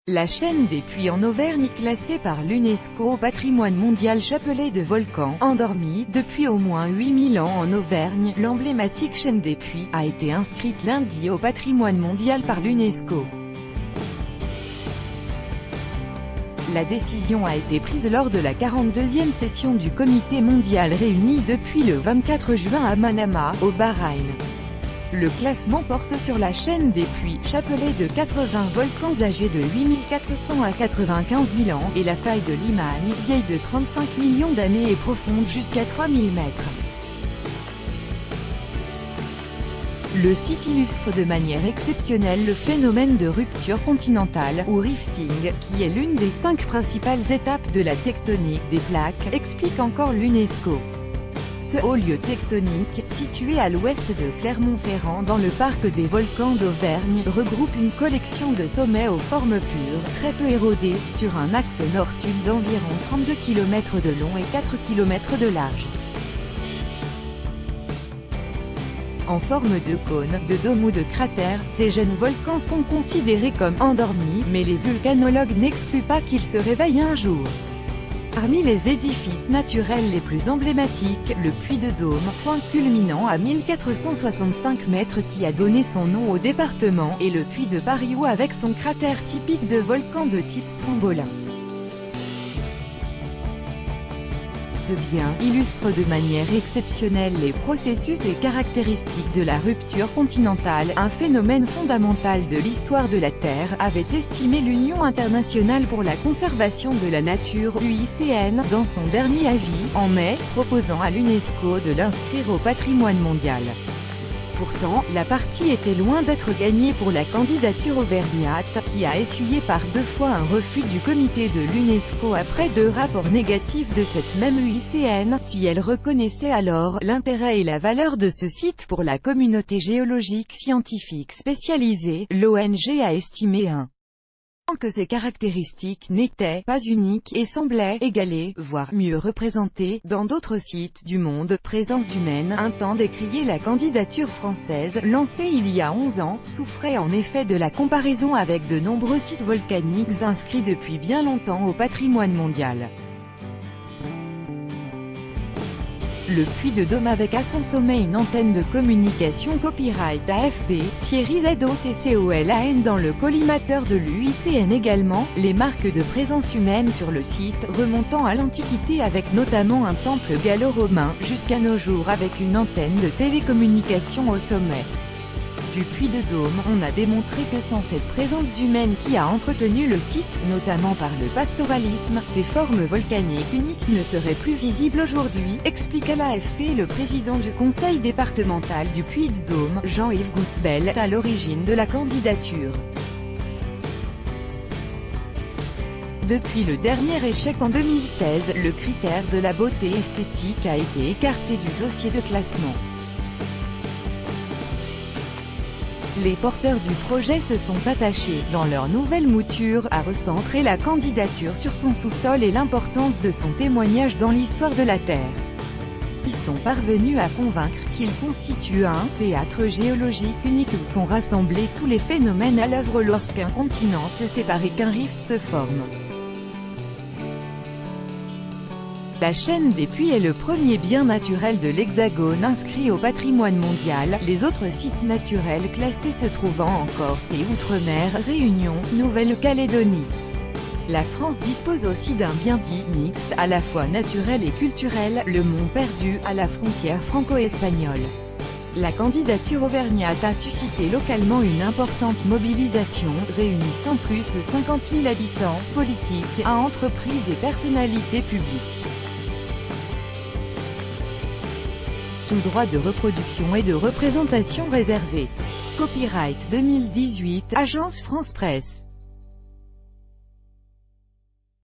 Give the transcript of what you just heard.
La chaîne des puits en Auvergne, classée par l'UNESCO au patrimoine mondial chapelet de volcans, endormis depuis au moins 8000 ans en Auvergne, l'emblématique chaîne des puits, a été inscrite lundi au patrimoine mondial par l'UNESCO. La décision a été prise lors de la 42e session du Comité mondial réuni depuis le 24 juin à Manama, au Bahreïn. Le classement porte sur la chaîne des puits, chapelet de 80 volcans âgés de 8400 à 95 000 ans, et la faille de Limagne, vieille de 35 millions d'années et profonde jusqu'à 3000 mètres. Le site illustre de manière exceptionnelle le phénomène de rupture continentale, ou rifting, qui est l'une des 5 principales étapes de la tectonique des plaques, explique encore l'UNESCO. Ce haut lieu tectonique, situé à l'ouest de Clermont-Ferrand dans le parc des volcans d'Auvergne, regroupe une collection de sommets aux formes pures, très peu érodés, sur un axe nord-sud d'environ 32 km de long et 4 km de large. En forme de cône, de dôme ou de cratère, ces jeunes volcans sont considérés comme endormis, mais les vulcanologues n'excluent pas qu'ils se réveillent un jour. Parmi les édifices naturels les plus emblématiques, le puits de Dôme, point culminant à 1465 mètres qui a donné son nom au département, et le puits de Pariou avec son cratère typique de volcan de type strombolin. Ce bien illustre de manière exceptionnelle les processus et caractéristiques de la rupture continentale, un phénomène fondamental de l'histoire de la Terre, avait estimé l'Union internationale pour la conservation de la nature, UICN, dans son dernier avis, en mai, proposant à l'UNESCO de l'inscrire au patrimoine mondial. Pourtant, la partie était loin d'être gagnée pour la candidature auvergnate, qui a essuyé par 2 fois un refus du comité de l'UNESCO après 2 rapports négatifs de cette même UICN, si elle reconnaissait alors l'intérêt et la valeur de ce site pour la communauté géologique scientifique spécialisée. L'ONG a estimé que ces caractéristiques n'étaient pas uniques et semblaient égaler, voire mieux représenter, dans d'autres sites du monde, présence humaine. Un temps décrié, la candidature française, lancée il y a 11 ans, souffrait en effet de la comparaison avec de nombreux sites volcaniques inscrits depuis bien longtemps au patrimoine mondial. Le puits de Dôme avec à son sommet une antenne de communication copyright AFP, Thierry ZOCCOLAN dans le collimateur de l'UICN également, les marques de présence humaine sur le site, remontant à l'Antiquité avec notamment un temple gallo-romain, jusqu'à nos jours avec une antenne de télécommunication au sommet. Du puits de Dôme, on a démontré que sans cette présence humaine qui a entretenu le site, notamment par le pastoralisme, ces formes volcaniques uniques ne seraient plus visibles aujourd'hui, explique à l'AFP le président du conseil départemental du puits de Dôme, Jean-Yves Gouttebel, à l'origine de la candidature. Depuis le dernier échec en 2016, le critère de la beauté esthétique a été écarté du dossier de classement. Les porteurs du projet se sont attachés, dans leur nouvelle mouture, à recentrer la candidature sur son sous-sol et l'importance de son témoignage dans l'histoire de la Terre. Ils sont parvenus à convaincre qu'il constitue un théâtre géologique unique où sont rassemblés tous les phénomènes à l'œuvre lorsqu'un continent se sépare et qu'un rift se forme. La chaîne des puits est le premier bien naturel de l'Hexagone inscrit au patrimoine mondial, les autres sites naturels classés se trouvant en Corse et Outre-mer, Réunion, Nouvelle-Calédonie. La France dispose aussi d'un bien dit mixte, à la fois naturel et culturel, le Mont Perdu, à la frontière franco-espagnole. La candidature auvergnate a suscité localement une importante mobilisation, réunissant plus de 50 000 habitants, politiques, entreprises et personnalités publiques. Tout droit de reproduction et de représentation réservé. Copyright 2018, Agence France Presse.